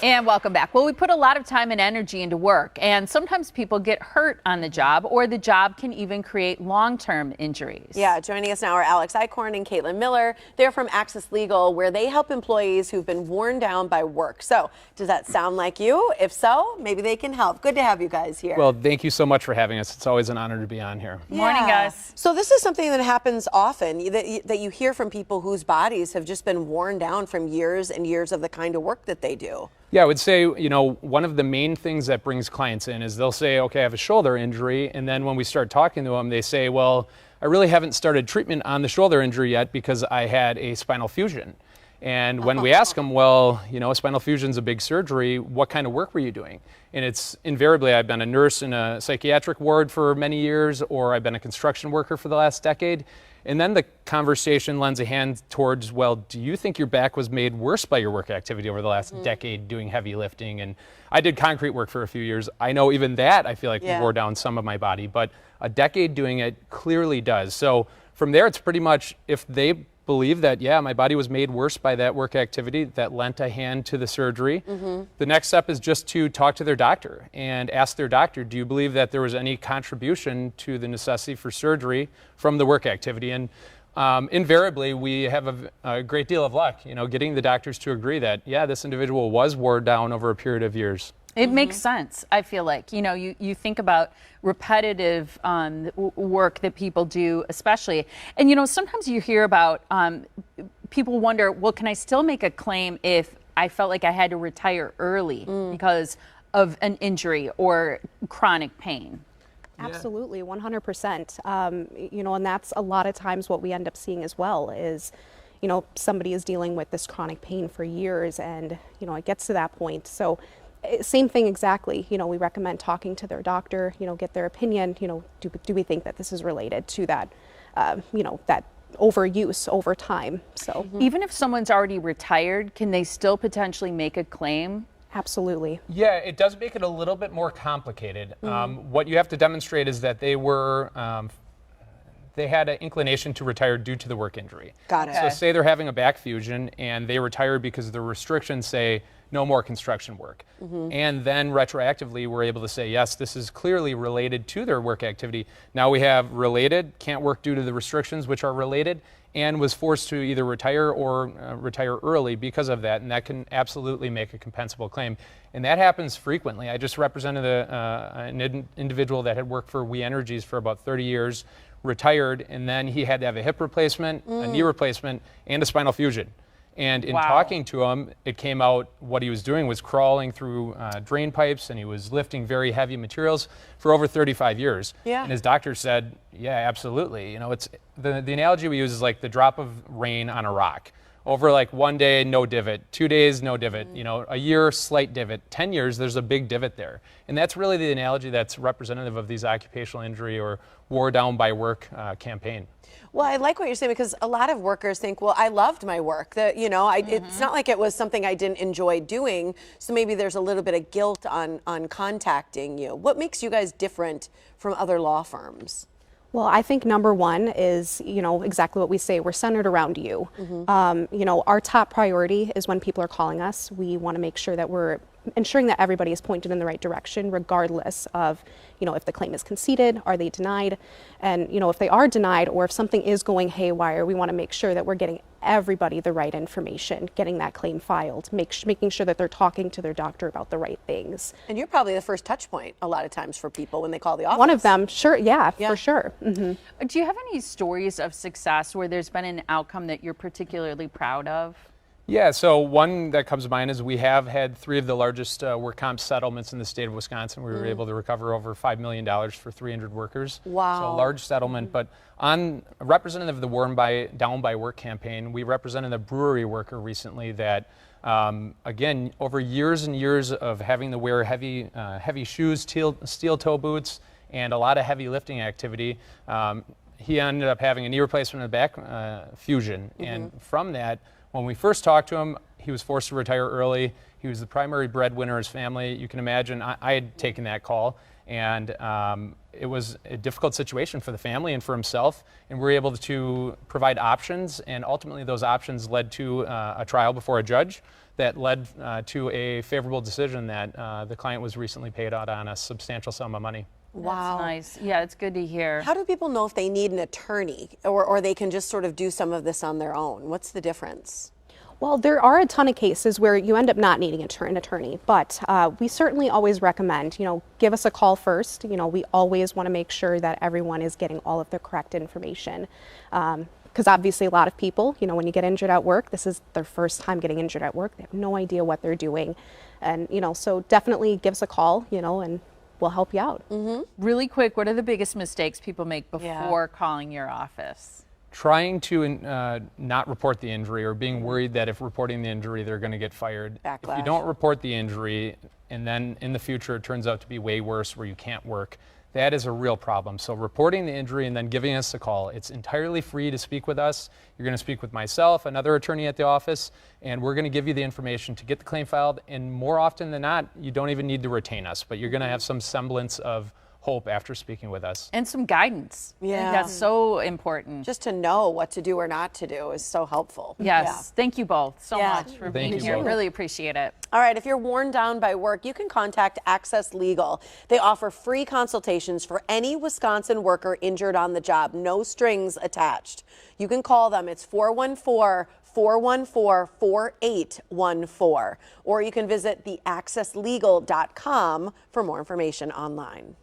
And welcome back. Well, we put a lot of time and energy into work, and sometimes people get hurt on the job, or the job can even create long-term injuries. Yeah, joining us now are Alex Eichhorn and Caitlin Miller. They're from Access Legal, where they help employees who've been worn down by work. So, does that sound like you? If so, maybe they can help. Good to have you guys here. Well, thank you so much for having us. It's always an honor to be on here. Yeah. Morning, guys. So this is something that happens often, that you hear from people whose bodies have just been worn down from years and years of the kind of work that they do. Yeah, I would say, one of the main things that brings clients in is they'll say, okay, I have a shoulder injury. And then when we start talking to them, they say, well, I really haven't started treatment on the shoulder injury yet because I had a spinal fusion. And when we ask them, well, a spinal fusion's a big surgery, what kind of work were you doing? And it's invariably, I've been a nurse in a psychiatric ward for many years, or I've been a construction worker for the last decade. And then the conversation lends a hand towards, well, do you think your back was made worse by your work activity over the last decade doing heavy lifting? And I did concrete work for a few years. I know even that I feel like wore down some of my body, but a decade doing it clearly does. So from there, it's pretty much if they believe that, yeah, my body was made worse by that work activity that lent a hand to the surgery. The next step is just to talk to their doctor and ask their doctor, do you believe that there was any contribution to the necessity for surgery from the work activity? And invariably, we have a great deal of luck, getting the doctors to agree that, yeah, this individual was worn down over a period of years. It makes sense, I feel like. You think about repetitive work that people do, especially. And, sometimes you hear about people wonder, well, can I still make a claim if I felt like I had to retire early because of an injury or chronic pain? Absolutely, 100%. And that's a lot of times what we end up seeing as well is, somebody is dealing with this chronic pain for years and, it gets to that point. So same thing exactly. We recommend talking to their doctor, get their opinion. Do we think that this is related to that, that overuse over time? So even if someone's already retired, can they still potentially make a claim? Absolutely. Yeah, it does make it a little bit more complicated. What you have to demonstrate is that they had an inclination to retire due to the work injury. Got it. So say they're having a back fusion and they retire because the restrictions say no more construction work. And then retroactively, we're able to say, yes, this is clearly related to their work activity. Now we have related, can't work due to the restrictions, which are related, and was forced to either retire or retire early because of that. And that can absolutely make a compensable claim. And that happens frequently. I just represented an individual that had worked for We Energies for about 30 years, retired, and then he had to have a hip replacement, a knee replacement, and a spinal fusion. And in talking to him, it came out what he was doing was crawling through drain pipes, and he was lifting very heavy materials for over 35 years. And his doctor said, yeah, absolutely. It's the analogy we use is like the drop of rain on a rock. Over like 1 day, no divot, 2 days, no divot, a year, slight divot, 10 years, there's a big divot there. And that's really the analogy that's representative of these occupational injury or wore down by work campaign. Well, I like what you're saying because a lot of workers think, well, I loved my work. It's not like it was something I didn't enjoy doing. So maybe there's a little bit of guilt on contacting you. What makes you guys different from other law firms? Well, I think number one is, exactly what we say, we're centered around you. Our top priority is when people are calling us, we want to make sure that we're ensuring that everybody is pointed in the right direction, regardless of, if the claim is conceded, are they denied? And, if they are denied or if something is going haywire, we want to make sure that we're getting everybody the right information, getting that claim filed, making sure that they're talking to their doctor about the right things. And you're probably the first touch point a lot of times for people when they call the office. One of them, sure, yeah. For sure. Do you have any stories of success where there's been an outcome that you're particularly proud of? Yeah, so one that comes to mind is we have had 3 of the largest work comp settlements in the state of Wisconsin. We were able to recover over $5 million for 300 workers. Wow. So a large settlement. But on a representative of the Worn Down by Work campaign, we represented a brewery worker recently that, again, over years and years of having to wear heavy shoes, steel toe boots, and a lot of heavy lifting activity, he ended up having a knee replacement and a back fusion. And from that, when we first talked to him, he was forced to retire early. He was the primary breadwinner of his family. You can imagine I had taken that call. And it was a difficult situation for the family and for himself, and we were able to provide options, and ultimately those options led to a trial before a judge that led to a favorable decision that the client was recently paid out on a substantial sum of money. Wow. That's nice. Yeah, it's good to hear. How do people know if they need an attorney or they can just sort of do some of this on their own? What's the difference? Well, there are a ton of cases where you end up not needing an attorney, but we certainly always recommend, give us a call first. We always want to make sure that everyone is getting all of the correct information. Because obviously a lot of people, when you get injured at work, this is their first time getting injured at work. They have no idea what they're doing. And, so definitely give us a call, and we'll help you out. Really quick, what are the biggest mistakes people make before calling your office? Trying to not report the injury, or being worried that if reporting the injury, they're going to get fired. Backlash. If you don't report the injury, and then in the future it turns out to be way worse where you can't work, that is a real problem. So reporting the injury and then giving us a call. It's entirely free to speak with us. You're going to speak with myself, another attorney at the office, and we're going to give you the information to get the claim filed. And more often than not, you don't even need to retain us, but you're going to have some semblance of hope after speaking with us. And some guidance. I think Yeah. that's so important. Just to know what to do or not to do is so helpful. Yes. Thank you both so Yeah. much for Thank being you here. both. Really appreciate it. All right, if you're worn down by work, you can contact Access Legal. They offer free consultations for any Wisconsin worker injured on the job, no strings attached. You can call them. It's 414-414-4814, or you can visit theaccesslegal.com for more information online.